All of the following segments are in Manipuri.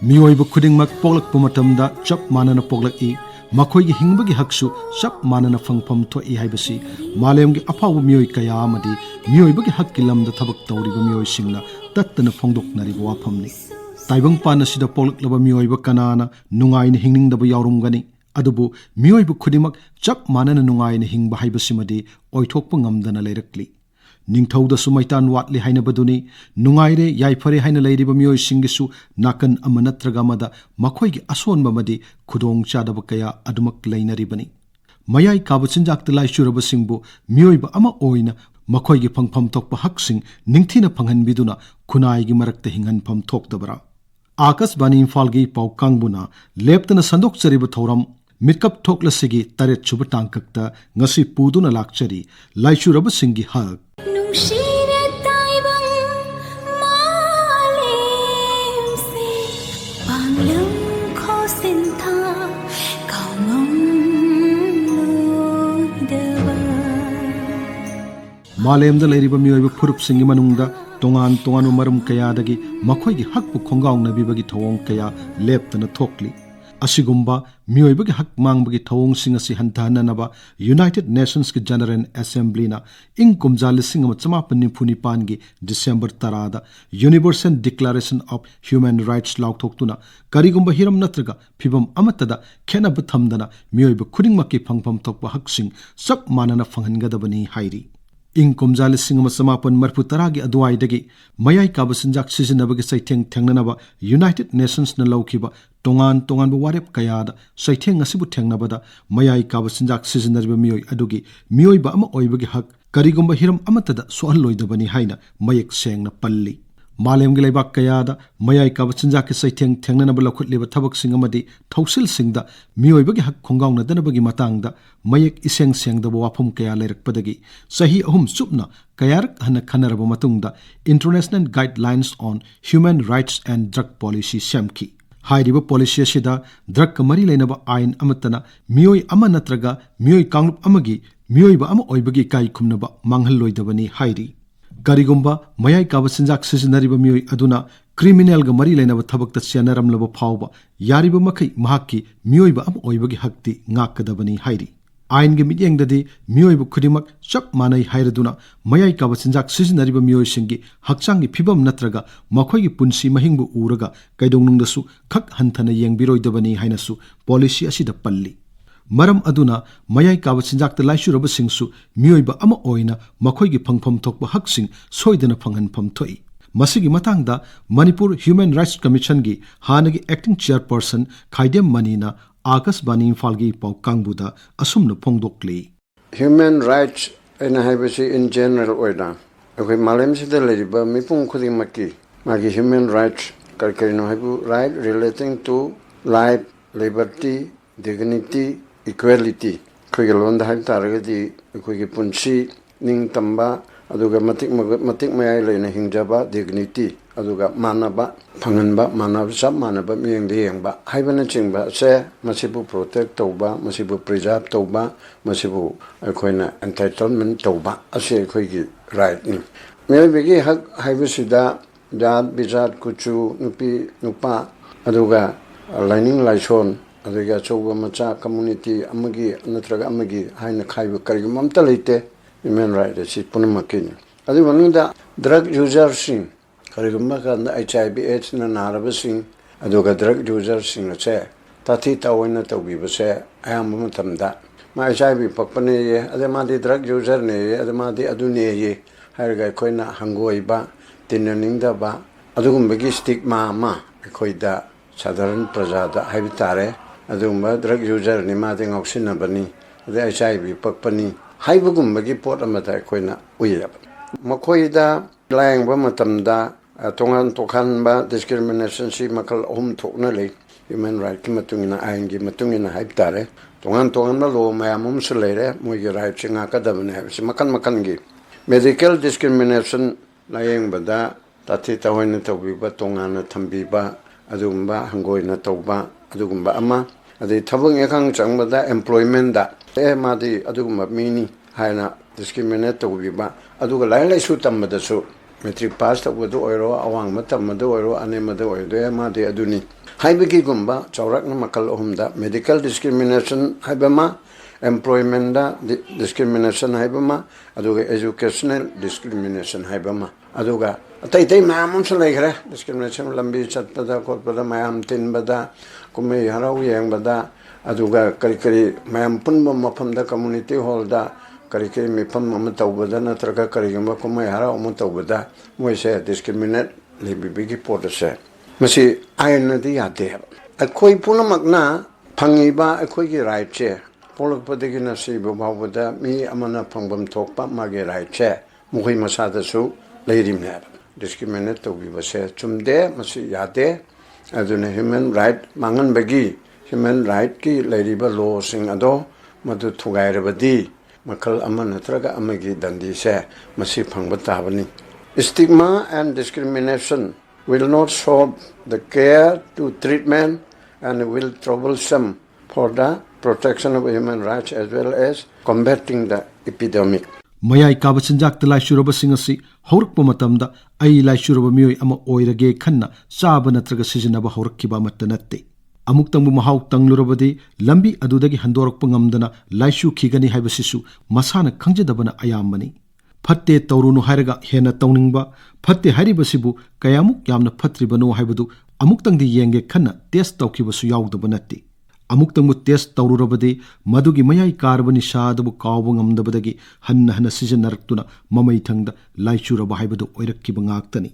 मियोइब खुदिंगमक पोगलकपा मतमदा चप मानना पोगलकई मखोइगी हिंगबगी हकसु चप मानना फंगफम थोई हाइबसी मालेमगी अफाव मियोइ कया अमदी मियोइबगी हक्की लमदा थबक तौरिबा मियोइसिंगना तत्तना फोंदोकनरिबा वाफमनि ताइबंग पानसिदा पोगलकलबा मियोइबा कनाना नुंगाइना हिंगनिंगदबा यावरुंगनी अदुबु मियोइब खुदिंगमक चप मानना नुंगाइना हिंगबा हाइबसिमदी ओइथोकपा ngamdana लेरकली निंगथौदसु मैतान वाटली हाइनबदुनी नुंगाइरे याइफरे हाइना लैरिबा मियोइसिंगिसु नाकन अमा नत्रगा अमदा मखोइगी असोनबमदी खुदोंग चादबा कया अदुमक लैनरिबनी मयाइ काबा चिंजाकता लाइचुरबसिंगबु मियोइबा अमा ओइना मखोइगी फंगफम थोकपा हकसिंग निंगथिना फंगहनबिदुना खुनाइगी मरक्ता हिंगहनफम थोकतबरा आकाशवाणी इम्फालगी पाउ कांगबुना लेप्तना संदोकचरिबा थौरम मिटकप थोकलसिगी तरेत सुबा तांककता ngasi पुदुना लाक्चरी लाइचुरबसिंगी हक मालेमदा लैरिबा मियोइबा फुरुपसिंगी मनुंगदा तोंगान तोंगानु मरम कयादगी मखोइगी हकपु खोंगाउनबिबगी थौंग कया लेप्तना थोकली असिगुम्बा मियोइबगी हक मांगबगी थौंगसिंग असि हंथाहननबा यूनाइटेड नेशंस की जनरल असेंबलीना इंग कुमजा 1949 की डिसेंबर 10 दा universal declaration of human rights लाउथोक्तुना करिगुम्बा हिरम नत्रगा फिबम अमतदा खेनब थमदना मियोइबा खुदिंगमकी फंगफम थोकपा हकसिंग सब मानना फंगहनगदबनी हाइरी इंग कुमजा 1940 की अदुवाइदगी मयाइ काबा चिंजाक सिजनबगी सैथेंग थेंगननबा यूनाइटेड नेशंस न लौखिबा तोंगान तोंगानबा वारेप कयादा सैथेंग असिबु थेंगनबदा मयाइ काबा चिंजाक सिजनरिबा मियोइ अदुगी मियोइबा अमा ओइबगी हक करिगुम्बा हिरम अमतदा सोहनलोइदबनी हाइना मयेक सेंगना पल्ली मालेमगी लेबाक कयादा मयाइ काबा चिंजाक सैथेंग थेंगननबा लौखुटलिबा थबकसिंग अमदी थौसिलसिंगदा मियोइबगी हक खोंगाउनदनबगी मतांगदा मयेक इसेंग सेंगदबा वाफम कया लेरकपदगी सही अहुम सुपना कयारक हन खनरबा मतुंगदा international guidelines on human rights and drug policy सेमखी हाइरिबा पॉलिसी असिदा ड्रग का मरी लेनबा आइन अमतना मियोइ अमा नत्रगा मियोइ कांगलुप अमगी मियोइबा अमा ओइबगी काई खुमनबा मांगहल्लोइदबनी हाइरी करिगुम्बा मयाइ काबा चिंजाक सिजनरिबा मियोइ अदुना क्रिमिनल गा मरी लेनबा थबकता चेनरमलबा फावबा यारिबा मखै महाक्की मियोइबा अमा ओइबगी हक्ति ngakkadabani हाइरी आइन के मियेंगददी मियोइबा खुदिमक चप मानै हाइरदुना मयाइ काबा चिंजाक सिजनरिबा मियोइसिंगी हक्चांगी फिबम नत्रगा मखोइगी पुंसी महिंगबु उरगा कैदोंनुंगदसु खक हंथना येंगबिरोइदबनी हाइनसु पॉलिसी असिदा पल्ली मरम अदुना मयाइ काबा चिंजाकता लाइचुरबसिंगसु मियोइबा अमा ओइना मखोइगी फंगफम थोकपा हकसिंग सोइदना फंगहनफम थोई मसिगी मतांगदा मणिपुर ह्यूमन राइट्स कमीशन की हानगी एक्टिंग चेयरपर्सन खाइदेम मनीना आकाशवाणी इम्फालगी पाउ कांगबुदा असुमन फोंगदोकली ह्यूमन राइट्स एना हाइबसी इन जनरल ओइदा अखोइ मालेमसिदा लेरिबा मिपुंग खुदिमकी मागी ह्यूमन राइट्स करकरिनो हाइबु right relating to life liberty dignity equality अखोइगे लोंदा हाइब तारगदी अखोइगे पुंसी निंग तंबा अदुगा मतिक मयाइ लेना हिंजाबा डिग्निटी अदुगा मानबा फंगनबा मानब सब मानबा मियंग देंगबा हाइबना चिंगबा से मसिबु प्रोटेक्ट तौबा मसिबु प्रिजर्व तौबा मसिबु अखोइना एंटाइटलमेंट तौबा असे अखोइगी राइट नि मेबेगी हक हाइबसिदा जात बिजात कुचु नुपी नुपा अदुगा लाइनिंग लाइसोन अदुगा चौबा मचा कम्युनिटी अमगी नत्रगा अमगी हाइना खाइबा करिगम अमता लेते ह्यूमन राइट असि पुनमकिन अदु मनुदा ड्रग यूजर सिंग करिगम का HIV AIDS ना नारबसिंग अदुगा ड्रग यूजर सिंग से ताथि तावैना तौबिबसे आयाम मतमदा मा HIV पकपने ये अदे मादि ड्रग यूजर ने ये अदे मादि अदुने ये हारगा कोइना हंगोइबा तिननिंगदबा अदुगुमबगी स्टिग्मा मा कोइदा साधारण प्रजादा हाइबि तारे adumba drug user ni ma de ngauksina bani ade HIV pakpani haibagum bagi pot amata koina uyab makoi da lang ba matamda tongan tokhan ba discrimination si makal thokna le human right ki matungina ain gi matungina haib tare tongan ba lo mayamum selere moi gi right singa ka dabne si makan gi medical discrimination layeng bada tati tahoina tobi ba tongana thambi ba adumba hangoina toba adugumba ama ade thabang ekang changbada employment da madi adugumba mini haina discriminate tobi ba aduga lai su tambada su metric pass tabudu oiro awang matamadu oiro anemadu oiro madi aduni haibiki gumba chaurakna makal ohumda medical discrimination haibama employment da discrimination haibama aduga educational discrimination haibama aduga tai mayam sa lekhre discrimination lambi chatpada kotpada mayam tinbada kumai harau yengbada aduga kari mayam punba mafamda community hall da kari mifam ama tawbada natraga kari gamba kumai harau ama tawbada moise discriminate lebibigi potase masi ayna di yade akoi punamakna phangiba akoi gi right che polakpadagi nasi bawbada mi amana phangbam thokpa mage right che mukhi masada su leirimne discriminate to be base chumde masi yade aduna human right mangan bagi human right ki leiriba law sing ado madu thugairabadi makal aman natraga amagi dandi se masi phangba tabani stigma and discrimination will not solve the care to treatment and will troublesome for the protection of human rights as well as combating the epidemic. mayai kaba chinjak ta Laichurabasing asi haurakpa matamda ai Laichuraba mioi ama oirage khanna chaba natraga sijinaba haurakkiba matta natte amuktangbu mahau tanglurabadi lambi adudagi handorakpa ngamdana Laichu khigani haibasisu masana khangjadabana ayambani fatte tawrunu hairaga hena tawningba fatte haribasibu kayamuk yamna phatribano haibadu amuktangdi yenge khanna test tawkibasu yaudaba natte amuktangbu test tawrurabadi madugi mayai karbani shadabu kawba ngamdabadagi hanna sijanaraktuna mamai thangda Laichuraba haibadu oirakkiba ngaktani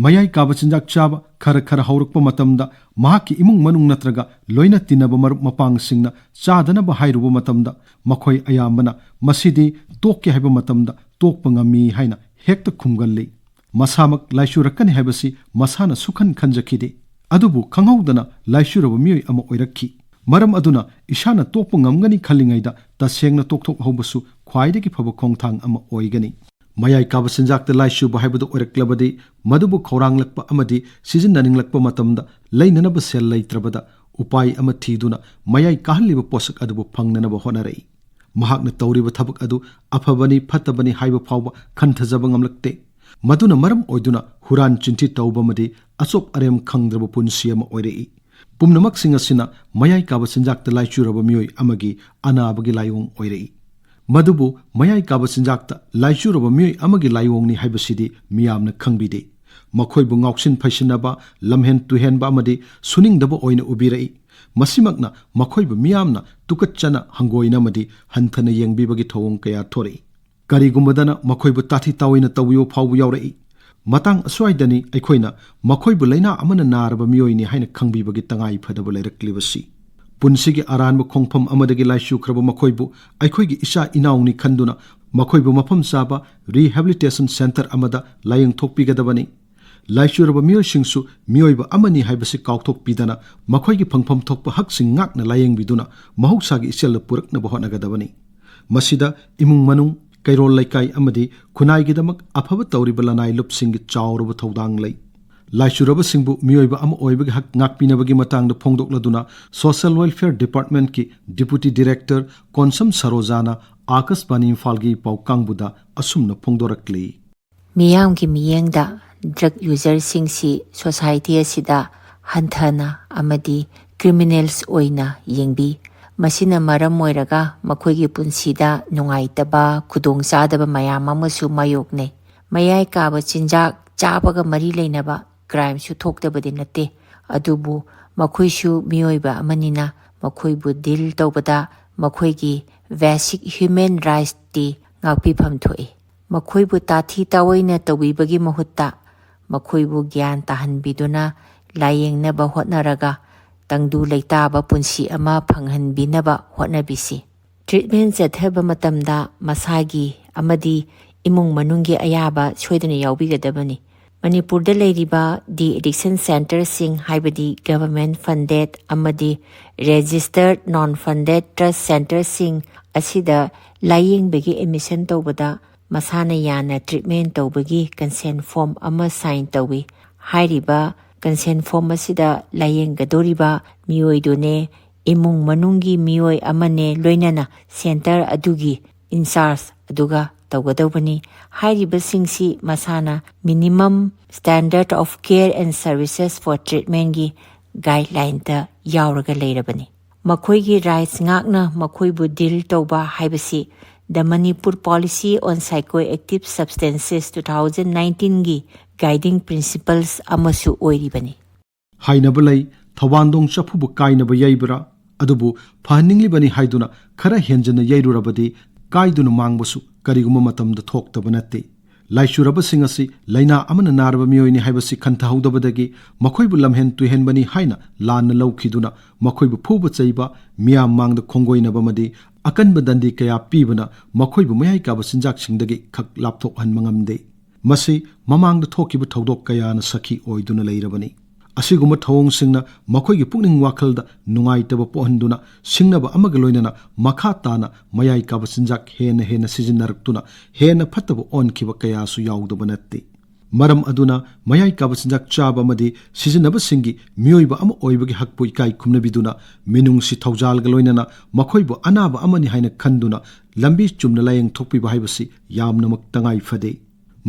mayai kaba chinjak chaba khara haurakpa matamda mahaki imung manung natraga loina tinaba marup mapang singna chadanaba hairuba matamda makhoi ayambana masidi tokke haiba matamda tokpa ngami haina hekta khumgalli masamak Laichurakani haibasi masana sukhan khanjakhide adubu khanghaudana Laichuraba mioi ama oirakki maram aduna ishana tokpa ngamgani khallingaida tasengna tokthok haubasu khwaidagi phaba khongthang ama oigani mayai kaba sinjakta Laichuba haibadu oiraklabadi madubu khauranglakpa amadi sizinnaninglakpa matamda leinanaba sel leitrabada upai ama thiduna mayai kahalliba posak adubu phangnanaba honarei mahakna tawriba thabak adu afabani phatabani haiba phawba khanthajaba ngamlakte maduna maram oiduna huran chinthi tawbamadi achop arem khangdraba punsi ama oirei pumnamak singasina mayai kaba sinjakta Laichuraba mioi amagi anabagi layong oirei madubu mayai kaba sinjakta Laichuraba mioi amagi layongni haibasidi miyamna khangbide makhoibu ngauksin phaisinaba lamhen tuhenba amadi suningdaba oina ubirei masimakna makhoibu miyamna tukatchana hangoina amadi hanthana yengbibagi thawong kaya thorei karigumbadana makhoibu tathi tawina tawiyo phawbu yaurei matang aswaidani aikhoina makhoibu leina amana naraba miyoini haina khangbibagi tangai phadaba leirakliwasi punsigi aranba khongpham amadagi Laichu khraba makhoibu aikhoigi isha inaungni khanduna makhoibu mafam chaba rehabilitation center amada layeng thokpigadabani Laichuraba miyoisingsu miyoiba amani haibasi kauthokpidana makhoigi phangpham thokpa haksing ngakna layeng biduna mahoksagi iselna puraknaba hotnagadabani masida imung manung kairol laikai amadi khunaigidamak afaba tawriba lanai lupsingi chawruba thodang lei Laichurabasingbu miyoiba ama oibagi hak ngakpinabagi matangda phongdokladuna Social Welfare Department ki Deputy Director Konsam Sarojana Akashbani Imphal gi paukangbuda asumna phongdorakli miyamgi miyengda drug user singsi society asida hanthana amadi criminals oina yengbi masina maram moiraga makhoigi punsida nungaitaba khudong chadaba mayam amasu mayokne mayai kaba chinjak chabaga mari leinaba crime su thoktabadi natte adubu makhoisu miyoiba amanina makhoibu deal tawbada makhoigi basic human rights ti ngakpi pham thoi makhoibu tathi tawaina tawibagi mahutta makhoibu gyan tahanbiduna layengna ba hotnaraga tangdu leitaba punsi ama phanghanbinaba hotnabisi treatment chathaba matamda masagi amadi imung manunggi ayaba soidana yaubigadabani Manipurda leiriba the addiction center sing haibadi government funded amadi registered non funded trust center sing asida laying bagi admission tawbada masana yana treatment tawbagi consent form ama sign tawi hairiba consent form asida laying gadoriba miyoidone imung manungi miyoy amane loinana center adugi in charge aduga tawgadawbani hairibasingsi masana minimum standard of care and services for treatment gi guideline ta yauraga leirabani makhoi gi rights ngakna makhoi bu deal tawba haibasi the Manipur policy on psychoactive substances 2019 gi guiding principles amasu oiribani hainabulai thawandong chafubu kainaba yaibra adubu phaninglibani haiduna khara henjana yairurabadi kaiduna mangbasu kariguma matamda thokhtaba natte Laichurabasingi asi laina amana naraba miyoini haibasi khantahudabadagi makhoibu lamhen tuhenbani haina lanna lawkhiduna makhoibu phuba chaiba miyam mangda khongoinaba madi akanba dandi kaya pibana makhoibu mayai kaba sinjak singdagi khak lapthok han mangamde masi mamangda thokibu thodok kaya na sakhi oiduna leirabani asiguma thawong singna makhoigi pukning wakhalda nungaitaba pohanduna singnaba amaga loinana makha tana mayai kaba sinjak hena sizinaraktuna hena phattaba onkiba kaya su yaudaba natte maram aduna mayai kaba sinjak chaba amadi sizinaba singi miyoiba ama oibagi hakpu ikai khumnabiduna minung si thawjalga loinana makhoibu anaba amani haina khanduna lambi chumna layeng thokpiba haibasi yamnamak tangai fade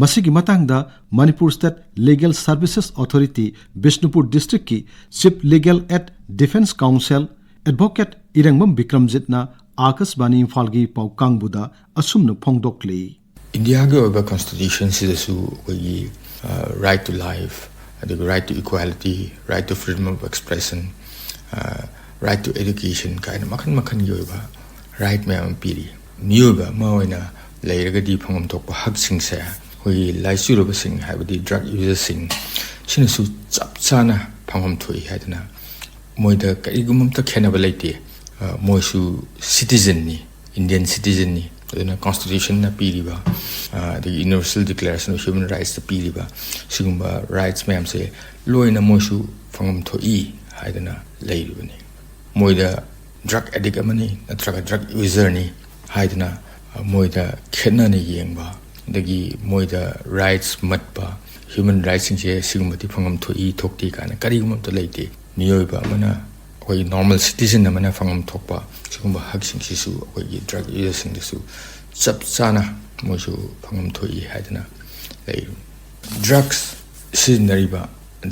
Masigi matangda Manipur State Legal Services Authority Bishnupur District ki Chief Legal Aid Defense Council Advocate Irangbam Bikramjit na Akasbani Imphal gi paukang buda asumna phongdokle India ge oba constitution sidasu kogi right to life the right to equality right to freedom of expression right to education kind makhan gi oba right mayam piri miyoba maoina leiraga di phangam thokpa hak sing sa we Laichurabasingi haibadi drug users sing sinasu chap chana phangam thui haidana moida kaigumam ta khenaba leite moisu citizen ni Indian citizen ni the constitution na piriba the universal declaration of human rights ta piriba sigumba rights mayam se loina moisu phangam thui haidana leiribani moida drug addict amani natraga drug user ni haidana moida khenna ni yengba dagi moida rights matpa human rights singse sigumati phangam thoi thokti kana karigum to leite miyoiba mana koi normal citizen amana phangam thokpa sigumba hak singse su koi drug user singsu chap chana moisu phangam thoi haidana lei drugs sinariba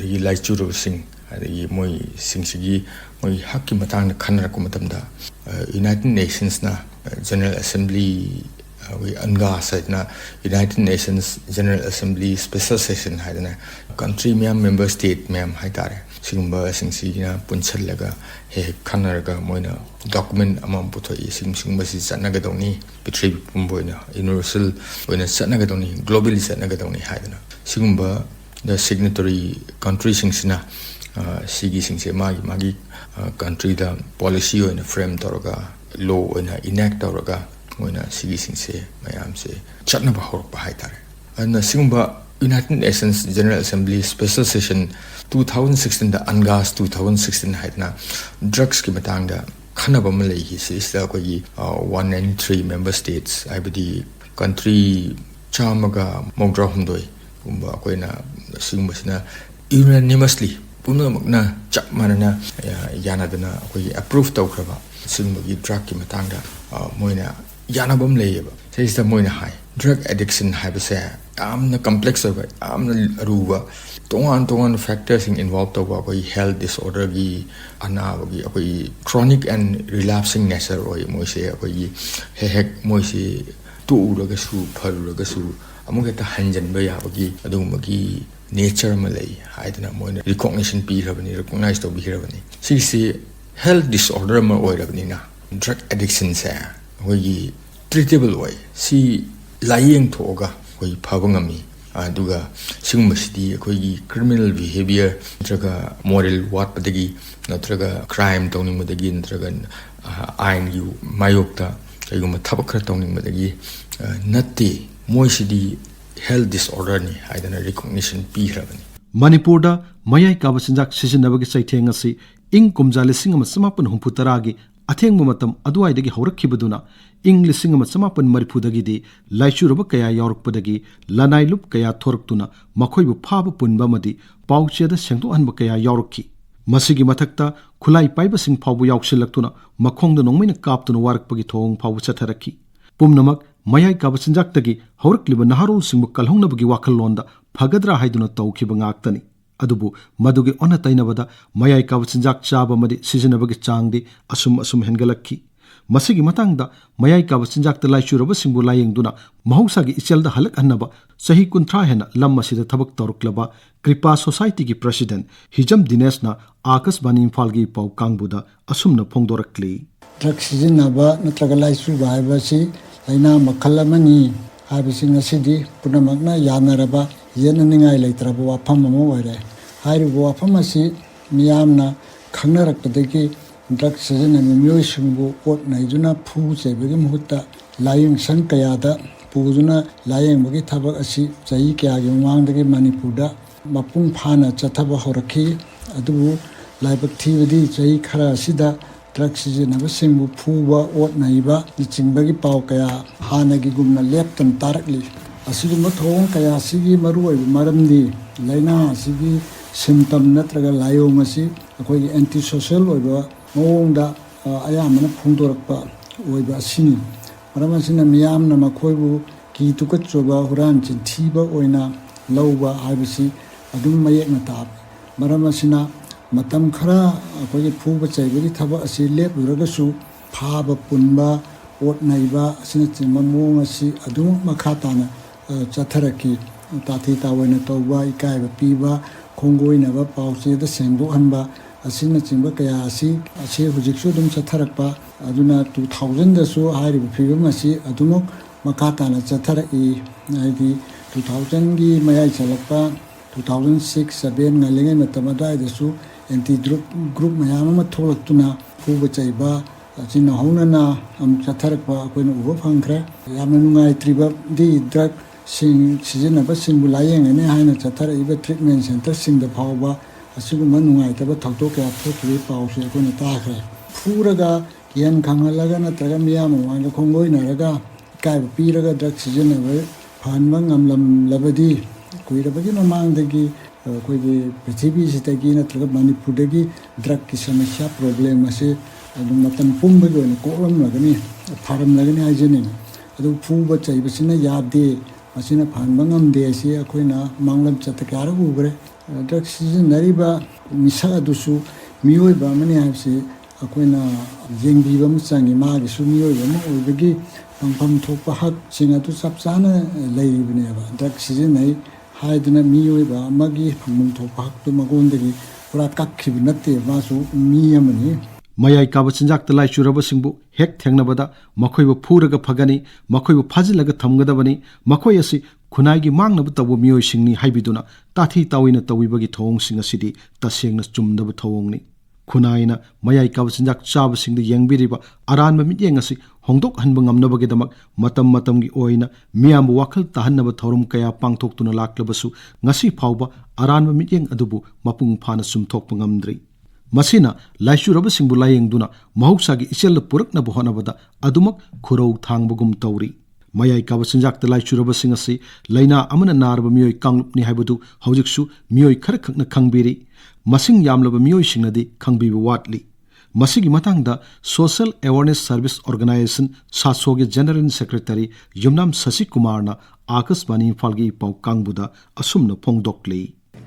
dagi Laichurabasingi adagi moi singsigi moi hakki matang khanra ko matamda United Nations na General Assembly we anga saidna United Nations General Assembly Special Session haidana country member state haitare sigumba singsigina punchallaga he khanaraga moina document amam puthoi singumba si chanaga doni betray pumboina universal oina chanaga doni globally chanaga doni haidana sigumba the signatory country singsina sigi singse magi country da policy oina frame toroga law oina enact toroga moina sigi singse mayam se chatna ba hor ba haitare and singba United Nations General Assembly Special Session 2016 da Angas 2016 haitna drugs ki matang da khanaba malai hi sista ko yi 193 member states ibdi country chamaga mongdra humdoi umba koina singba sina unanimously punamakna chap manana yanadana ko approve tawkraba singba gi drug ki matang da moina yanabam leyeba says moina high drug addiction haibase amna complex over amna aruba tongan factors involved over koi health disorder gi ana gi koi chronic and relapsing nature oi moise koi hek moise tu uraga su pharuraga su amuga ta hanjan ba ya gi adum gi nature malai haidana moina recognition pi rabani recognize to bi rabani si health disorder ma oi rabani na drug addiction sa we treatable way si lying toga we pabangami ꯑꯗꯨꯒ ꯁꯤꯒꯨꯝꯕꯁꯤꯗꯤ ꯑꯩꯈꯣꯏꯒꯤ ꯀ꯭ꯔꯤꯃꯤꯅꯦꯜ ꯕꯤꯍꯦꯕꯤꯌꯔ ꯅꯠꯇ꯭ꯔꯒ ꯃꯣꯔꯦꯜ ꯋꯥꯠꯄꯗꯒꯤ ꯅꯠꯇ꯭ꯔꯒ ꯀ꯭ꯔꯥꯏꯝ ꯇꯧꯅꯤꯡꯕꯗꯒꯤ ꯅꯠꯇ꯭ꯔꯒ ꯑꯥꯏꯟꯒꯤ ꯃꯥꯌꯣꯛꯇ ꯀꯩꯒꯨꯝꯕ ꯊꯕꯛ ꯈꯔ ꯇꯧꯅꯤꯡꯕꯗꯒꯤ ꯅꯠꯇꯦ, ꯃꯣꯏꯁꯤꯗꯤ ꯍꯦꯜꯊ ꯗꯤꯁꯑꯣꯔꯗꯔꯅꯤ ꯍꯥꯏꯗꯅ ꯔꯤꯀꯣꯛꯅꯤꯁꯟ ꯄꯤꯈ꯭ꯔꯕꯅꯤ꯫ ꯃꯅꯤꯄꯨꯔꯗ ꯃꯌꯥꯏ ꯀꯥꯕ ꯆꯤꯟꯖꯥꯛ ꯁꯤꯖꯤꯟꯅꯕꯒꯤ ꯆꯩꯊꯦꯡ ꯑꯁꯤ ꯏꯪ ꯀꯨꯝꯖꯥ 1970ꯒꯤ ꯑꯊꯦꯡꯕ ꯃꯇꯝ ꯑꯗꯨꯋꯥꯏꯗꯒꯤ ꯍꯧꯔꯛꯈꯤꯕꯗꯨꯅ ꯏꯪ 1930ꯗꯒꯤꯗꯤ ꯂꯥꯏꯆꯨꯔꯕ ꯀꯌꯥ ꯌꯥꯎꯔꯛꯄꯗꯒꯤ ꯂꯅꯥꯏꯂꯨꯞ ꯀꯌꯥ ꯊꯣꯔꯛꯇꯨꯅ ꯃꯈꯣꯏꯕꯨ ꯐꯥꯕ ꯄꯨꯟꯕ ꯑꯃꯗꯤ ꯄꯥꯎꯆꯦꯗ ꯁꯦꯡꯗꯣꯛꯍꯟꯕ ꯀꯌꯥ ꯌꯥꯎꯔꯛꯈꯤ꯫ ꯃꯁꯤꯒꯤ ꯃꯊꯛꯇ ꯈꯨꯠꯂꯥꯏ ꯄꯥꯏꯕꯁꯤꯡ ꯐꯥꯎꯕ ꯌꯥꯎꯁꯤꯜꯂꯛꯇꯨꯅ ꯃꯈꯣꯡꯗ ꯅꯣꯡꯃꯩꯅ ꯀꯥꯞꯇꯨꯅ ꯋꯥꯔꯛꯄꯒꯤ ꯊꯧꯑꯣꯡ ꯐꯥꯎꯕ ꯆꯠꯊꯔꯛꯈꯤ꯫ ꯄꯨꯝꯅꯃꯛ ꯃꯌꯥꯏ ꯀꯥꯕ ꯆꯤꯟꯖꯥꯛꯇꯒꯤ ꯍꯧꯔꯛꯂꯤꯕ ꯅꯍꯥꯔꯣꯜꯁꯤꯡꯕꯨ ꯀꯜꯍꯧꯅꯕꯒꯤ ꯋꯥꯈꯜꯂꯣꯟꯗ ꯐꯒꯗ꯭ꯔꯥ ꯍꯥꯏꯗꯨꯅ ꯇꯧꯈꯤꯕ ꯉꯥꯛꯇꯅꯤ꯫ ꯑꯗꯨꯕꯨ ꯃꯗꯨꯒꯤ ꯑꯣꯟꯅ ꯇꯩꯅꯕꯗ ꯃꯌꯥꯏ ꯀꯥꯕ ꯆꯤꯟꯖꯥꯛ ꯆꯥꯕ ꯑꯃꯗꯤ ꯁꯤꯖꯤꯟꯅꯕꯒꯤ ꯆꯥꯡꯗꯤ ꯑꯁꯨꯝ ꯍꯦꯟꯒꯠꯂꯛꯈꯤ꯫ ꯃꯁꯤꯒꯤ ꯃꯇꯥꯡꯗ ꯃꯌꯥꯏ ꯀꯥꯕ ꯆꯤꯟꯖꯥꯛꯇ ꯂꯥꯏꯆꯨꯔꯕꯁꯤꯡꯕꯨ ꯂꯥꯌꯦꯡꯗꯨꯅ ꯃꯍꯧꯁꯥꯒꯤ ꯏꯆꯦꯜꯗ ꯍꯜꯂꯛꯍꯟꯅꯕ ꯆꯍꯤ 30 ꯍꯦꯟꯅ ꯂꯝ ꯑꯁꯤꯗ ꯊꯕꯛ ꯇꯧꯔꯛꯂꯕ ꯀ꯭ꯔꯤꯄꯥ ꯁꯣꯁꯥꯏꯇꯤꯒꯤ ꯄ꯭ꯔꯁꯤꯗꯦꯟꯠ ꯍꯤꯖꯝ ꯗꯤꯅꯦꯁꯅ ꯑꯥꯀꯥꯁꯕꯥꯅꯤ ꯏꯝꯐꯥꯜꯒꯤ ꯄꯥꯎ ꯀꯥꯡꯕꯨꯗ ꯑꯁꯨꯝꯅ ꯐꯣꯡꯗꯣꯔꯛꯂꯤ꯫ ꯗ꯭ꯔꯒ ꯁꯤꯖꯤꯟꯅꯕ ꯅꯠꯇ꯭ꯔꯒ ꯂꯥꯏꯆꯨꯕ ꯍꯥꯏꯕꯁꯤ ꯂꯩꯅꯥ ꯃꯈꯜ ꯑꯃꯅꯤ ꯍꯥꯏꯕꯁꯤꯡ ꯑꯁꯤꯗꯤ ꯄꯨꯝꯅꯃꯛꯅ ꯌꯥꯅꯔꯕ ꯌꯦꯠꯅꯅꯤꯡꯉꯥꯏ ꯂꯩꯇ꯭ꯔꯕ ꯋꯥꯐꯝ ꯑꯃ ꯑꯣꯏꯔꯦ꯫ ꯍꯥꯏꯔꯤꯕ ꯋꯥꯐꯝ ꯑꯁꯤ ꯃꯤꯌꯥꯝꯅ ꯈꯪꯅꯔꯛꯄꯗꯒꯤ ꯗ꯭ꯔꯒ ꯁꯤꯖꯤꯟꯅꯕ ꯃꯤꯑꯣꯏꯁꯤꯡꯕꯨ ꯑꯣꯠ ꯅꯩꯗꯨꯅ ꯐꯨ ꯆꯩꯕꯒꯤ ꯃꯍꯨꯠꯇ ꯂꯥꯏꯌꯦꯡꯁꯪ ꯀꯌꯥꯗ ꯄꯨꯗꯨꯅ ꯂꯥꯏꯌꯦꯡꯕꯒꯤ ꯊꯕꯛ ꯑꯁꯤ ꯆꯍꯤ ꯀꯌꯥꯒꯤ ꯃꯃꯥꯡꯗꯒꯤ ꯃꯅꯤꯄꯨꯔꯗ ꯃꯄꯨꯡ ꯐꯥꯅ ꯆꯠꯊꯕ ꯍꯧꯔꯛꯈꯤ꯫ ꯑꯗꯨꯕꯨ ꯂꯥꯏꯕꯛ ꯊꯤꯕꯗꯤ ꯆꯍꯤ ꯈꯔ ꯑꯁꯤꯗ ꯗ꯭ꯔꯒ ꯁꯤꯖꯤꯟꯅꯕꯁꯤꯡꯕꯨ ꯐꯨꯕ, ꯑꯣꯠ ꯅꯩꯕꯅꯆꯤꯡꯕꯒꯤ ꯄꯥꯎ ꯀꯌꯥ ꯍꯥꯟꯅꯒꯤꯒꯨꯝꯅ ꯂꯦꯞꯇꯅ ꯇꯥꯔꯛꯂꯤ꯫ ꯑꯁꯤꯒꯨꯝꯕ ꯊꯧꯑꯣꯡ ꯀꯌꯥ ꯑꯁꯤꯒꯤ ꯃꯔꯨꯑꯣꯏꯕ ꯃꯔꯝꯗꯤ ꯂꯩꯅꯥ ꯑꯁꯤꯒꯤ ꯁꯤꯝꯇꯝ ꯅꯠꯇ꯭ꯔꯒ ꯂꯥꯏꯑꯣꯡ ꯑꯁꯤ ꯑꯩꯈꯣꯏꯒꯤ ꯑꯦꯟꯇꯤ ꯁꯣꯁꯦꯜ ꯑꯣꯏꯕ ꯃꯑꯣꯡꯗ ꯑꯌꯥꯝꯕꯅ ꯐꯣꯡꯗꯣꯔꯛꯄ ꯑꯣꯏꯕ ꯑꯁꯤꯅꯤ꯫ ꯃꯔꯝ ꯑꯁꯤꯅ ꯃꯤꯌꯥꯝꯅ ꯃꯈꯣꯏꯕꯨ ꯀꯤ ꯇꯨꯀꯠꯆꯕ, ꯍꯨꯔꯥꯟ ꯆꯤꯟꯊꯤꯕ ꯑꯣꯏꯅ ꯂꯧꯕ ꯍꯥꯏꯕꯁꯤ ꯑꯗꯨꯝ ꯃꯌꯦꯛꯅ ꯇꯥꯕ꯫ ꯃꯔꯝ ꯑꯁꯤꯅ ꯃꯇꯝ ꯈꯔ ꯑꯩꯈꯣꯏꯒꯤ ꯐꯨꯕ ꯆꯩꯕꯒꯤ ꯊꯕꯛ ꯑꯁꯤ ꯂꯦꯞꯂꯨꯔꯒꯁꯨ ꯐꯥꯕ ꯄꯨꯟꯕ, ꯑꯣꯠ ꯅꯩꯕ ꯑꯁꯤꯅꯆꯤꯡꯕ ꯃꯑꯣꯡ ꯑꯁꯤ ꯑꯗꯨꯃꯛ ꯃꯈꯥ ꯇꯥꯅ ꯆꯠꯊꯔꯛꯈꯤ꯫ ꯇꯥꯊꯤ ꯇꯥꯑꯣꯏꯅ ꯇꯧꯕ, ꯏꯀꯥꯏꯕ ꯄꯤꯕ, ꯈꯣꯡꯒꯣꯏꯅꯕ, ꯄꯥꯎꯆꯦꯗ ꯁꯦꯡꯗꯣꯛꯍꯟꯕ ꯑꯁꯤꯅꯆꯤꯡꯕ ꯀꯌꯥ ꯑꯁꯤ ꯍꯧꯖꯤꯛꯁꯨ ꯑꯗꯨꯝ ꯆꯠꯊꯔꯛꯄ꯫ ꯑꯗꯨꯅ 2000ꯗꯁꯨ ꯍꯥꯏꯔꯤꯕ ꯐꯤꯕꯝ ꯑꯁꯤ ꯑꯗꯨꯃꯛ ꯃꯈꯥ తాꯅ ꯆꯠꯊꯔꯛꯏ꯫ ꯍꯥꯏꯗꯤ 2000ꯒꯤ ꯃꯌꯥꯏ ꯆꯜꯂꯛꯄ 2006-07 ꯉꯜꯂꯤꯉꯩ ꯃꯇꯝ ꯑꯗꯨꯋꯥꯏꯗꯁꯨ ꯑꯦꯟꯇꯤ ꯒ꯭ꯔꯨꯞ ꯃꯌꯥꯝ ꯑꯃ ꯊꯣꯛꯂꯛꯇꯨꯅ ꯐꯨꯕ ꯆꯩꯕ ꯑꯁꯤꯅ ꯍꯧꯅꯅ ꯑꯃꯨꯛ ꯆꯠꯊꯔꯛꯄ ꯑꯩꯈꯣꯏꯅ ꯎꯕ ꯐꯪꯈ꯭ꯔꯦ꯫ ꯌꯥꯝꯅ ꯅꯨꯡꯉꯥꯏꯇ꯭ꯔꯤꯕꯗꯤ ꯗ꯭ꯔꯒ ꯁꯤꯖꯤꯟꯅꯕꯁꯤꯡꯕꯨ ꯂꯥꯏꯌꯦꯡꯒꯅꯤ ꯍꯥꯏꯅ ꯆꯠꯊꯔꯛꯏꯕ ꯇ꯭ꯔꯤꯠꯃꯦꯟ ꯁꯦꯟꯇꯔꯁꯤꯡꯗ ꯐꯥꯎꯕ ꯑꯁꯤꯒꯨꯝꯕ ꯅꯨꯡꯉꯥꯏꯇꯕ ꯊꯧꯗꯣꯛ ꯀꯌꯥ ꯊꯣꯛꯈꯤꯕꯒꯤ ꯄꯥꯎꯁꯦ ꯑꯩꯈꯣꯏꯅ ꯇꯥꯈ꯭ꯔꯦ꯫ ꯐꯨꯔꯒ, ꯀꯤꯍꯟ ꯈꯪꯍꯜꯂꯒ ꯅꯠꯇ꯭ꯔꯒ ꯃꯤꯌꯥꯝ ꯃꯃꯥꯡꯗ ꯈꯣꯡꯒꯣꯏꯅꯔꯒ, ꯏꯀꯥꯏꯕ ꯄꯤꯔꯒ ꯗ꯭ꯔꯒ ꯁꯤꯖꯤꯟꯅꯕ ꯐꯍꯟꯕ ꯉꯝꯂꯝꯂꯕꯗꯤ ꯀꯨꯏꯔꯕꯒꯤ ꯃꯃꯥꯡꯗꯒꯤ ꯑꯩꯈꯣꯏꯒꯤ ꯄ꯭ꯔꯤꯊꯤꯕꯤꯁꯤꯗꯒꯤ ꯅꯠꯇ꯭ꯔꯒ ꯃꯅꯤꯄꯨꯔꯗꯒꯤ ꯗ꯭ꯔꯒꯀꯤ ꯁꯃꯁ꯭ꯌꯥ ꯄ꯭ꯔꯣꯕ꯭ꯂꯦꯝ ꯑꯁꯤ ꯑꯗꯨꯝ ꯃꯇꯝ ꯄꯨꯝꯕꯒꯤ ꯑꯣꯏꯅ ꯀꯣꯛꯂꯝꯂꯒꯅꯤ, ꯐꯔꯝꯂꯒꯅꯤ ꯍꯥꯏꯖꯅꯤꯡꯉꯤ꯫ ꯑꯗꯨ ꯐꯨꯕ ꯆꯩꯕꯁꯤꯅ ꯌꯥꯗꯦ, ꯃꯁꯤꯅ ꯐꯍꯟꯕ ꯉꯝꯗꯦ ꯑꯁꯤ ꯑꯩꯈꯣꯏꯅ ꯃꯥꯡꯂꯝꯆꯠꯇ ꯀꯌꯥꯔꯛ ꯎꯈ꯭ꯔꯦ꯫ ꯗ꯭ꯔꯒ ꯁꯤꯖꯤꯟꯅꯔꯤꯕ ꯃꯤꯁꯛ ꯑꯗꯨꯁꯨ ꯃꯤꯑꯣꯏꯕ ꯑꯃꯅꯤ ꯍꯥꯏꯕꯁꯤ ꯑꯩꯈꯣꯏꯅ ꯌꯦꯡꯕꯤꯕ ꯑꯃ ꯆꯪꯉꯤ꯫ ꯃꯥꯒꯤꯁꯨ ꯃꯤꯑꯣꯏꯕ ꯑꯃ ꯑꯣꯏꯕꯒꯤ ꯐꯪꯐꯝ ꯊꯣꯛꯄ ꯍꯛꯁꯤꯡ ꯑꯗꯨ ꯆꯞ ꯆꯥꯅ ꯂꯩꯔꯤꯕꯅꯦꯕ꯫ ꯗ꯭ꯔꯒ ꯁꯤꯖꯤꯟꯅꯩ ꯍꯥꯏꯗꯨꯅ ꯃꯤꯑꯣꯏꯕ ꯑꯃꯒꯤ ꯐꯪꯐꯝ ꯊꯣꯛꯄ ꯍꯛꯇꯨ ꯃꯉꯣꯟꯗꯒꯤ ꯄꯨꯔꯥ ꯀꯛꯈꯤꯕ ꯅꯠꯇꯦ, ꯃꯥꯁꯨ ꯃꯤ ꯑꯃꯅꯤ꯫ ꯃꯌꯥꯏ ꯀꯥꯕ ꯆꯤꯟꯖꯥꯛꯇ ꯂꯥꯏꯆꯨꯔꯕꯁꯤꯡꯕꯨ ꯍꯦꯛ ꯊꯦꯡꯅꯕꯗ ꯃꯈꯣꯏꯕꯨ ꯐꯨꯔꯒ ꯐꯒꯅꯤ, ꯃꯈꯣꯏꯕు ꯐꯥꯖꯤꯜꯂꯒ ꯊꯝꯒꯗꯕꯅꯤ, ꯃꯈꯣꯏ ꯑꯁꯤ ꯈꯨꯟꯅꯥꯏꯒꯤ ꯃꯥꯡꯅꯕ ꯇꯧꯕ ꯃꯤꯑꯣꯏꯁꯤꯡꯅꯤ ꯍꯥꯏꯕꯤꯗꯨꯅ ꯇꯥꯊꯤ ꯇꯥꯑꯣꯏꯅ ꯇꯧꯕꯒꯤ ꯊꯧꯑꯣꯡꯁꯤꯡ ꯑꯁꯤꯗꯤ ꯇꯁꯦꯡꯅ ꯆꯨꯝꯗꯕ ꯊꯧꯑꯣꯡꯅꯤ꯫ ꯈꯨꯟꯅꯥꯏꯅ ꯃꯌꯥꯏ ꯀꯥꯕ ꯆꯤꯟꯖꯥꯛ ꯆꯥꯕꯁꯤꯡꯗ ꯌꯦꯡꯕꯤꯔꯤꯕ ꯑꯔꯥꯟꯕ ꯃꯤꯠꯌꯦꯡ ꯑꯁꯤ ꯍꯣꯡꯗꯣꯛꯍꯟꯕ ꯉꯝꯅꯕꯒꯤꯗꯃꯛ ꯃꯇꯝꯒꯤ ꯑꯣꯏꯅ ꯃꯤꯌꯥꯝꯕꯨ ꯋꯥꯈꯜ ꯇꯥꯍꯟꯅꯕ ꯊꯧꯔꯝ ꯀꯌꯥ ꯄꯥꯡꯊꯣꯛꯇꯨꯅ ꯂꯥꯛꯂꯕꯁꯨ ꯉꯁꯤ ꯐꯥꯎꯕ ꯑꯔꯥꯟꯕ ꯃꯤꯠꯌꯦꯡ ꯑꯗꯨꯕꯨ ꯃꯄꯨꯡ ꯐꯥꯅ ꯆꯨꯝꯊꯣꯛꯄ ꯉꯝꯗ꯭ꯔꯤ꯫ ꯃꯁꯤꯅ ꯂꯥꯏꯆꯨꯔꯕꯁꯤꯡꯕꯨ ꯂꯥꯌꯦꯡꯗꯨꯅ ꯃꯍꯧꯁꯥꯒꯤ ꯏꯆꯦꯜꯗ ꯄꯨꯔꯛꯅꯕ ꯍꯣꯠꯅꯕꯗ ꯑꯗꯨꯃꯛ ꯈꯨꯔꯧ ꯊꯥꯡꯕꯒꯨꯝ ꯇꯧꯔꯤ꯫ ꯃꯌꯥꯏ ꯀꯥꯕ ꯆꯤꯟꯖꯥꯛꯇ ꯂꯥꯏꯆꯨꯔꯕꯁꯤꯡ ꯑꯁꯤ ꯂꯩꯅꯥ ꯑꯃꯅ ꯅꯥꯔꯕ ꯃꯤꯑꯣꯏ ꯀꯥꯡꯂꯨꯞꯅꯤ ꯍꯥꯏꯕꯗꯨ ꯍꯧꯖꯤꯛꯁꯨ ꯃꯤꯑꯣꯏ ꯈꯔꯈꯛꯅ ꯈꯪꯕꯤꯔꯤ꯫ ꯃꯁꯤꯡ ꯌꯥꯝꯂꯕ ꯃꯤꯑꯣꯏꯁꯤꯡꯅꯗꯤ ꯈꯪꯕꯤꯕ ꯋꯥꯠꯂꯤ꯫ ꯃꯁꯤꯒꯤ ꯃꯇꯥꯡꯗ ꯁꯣꯁꯤꯌꯦꯜ ꯑꯦꯋꯥꯔꯅꯦꯁ ꯁꯔꯚꯤꯁ ꯑꯣꯔꯒꯅꯥꯏꯖꯦꯁꯟ ꯁꯥꯁꯣꯒꯤ ꯖꯦꯅꯔꯦꯜ ꯁꯦꯀ꯭ꯔꯦꯇꯔꯤ ꯌꯨꯝꯅꯥꯝ ꯁꯁꯤꯀꯨꯃꯥꯔꯅ ꯑꯥꯀꯥꯁꯕꯥꯅꯤ ꯏꯝꯐꯥꯜꯒꯤ ꯄꯥꯎ ꯀꯥꯡꯕꯨꯗ ꯑꯁꯨꯝꯅ ꯐꯣꯡꯗꯣꯛꯂꯤ꯫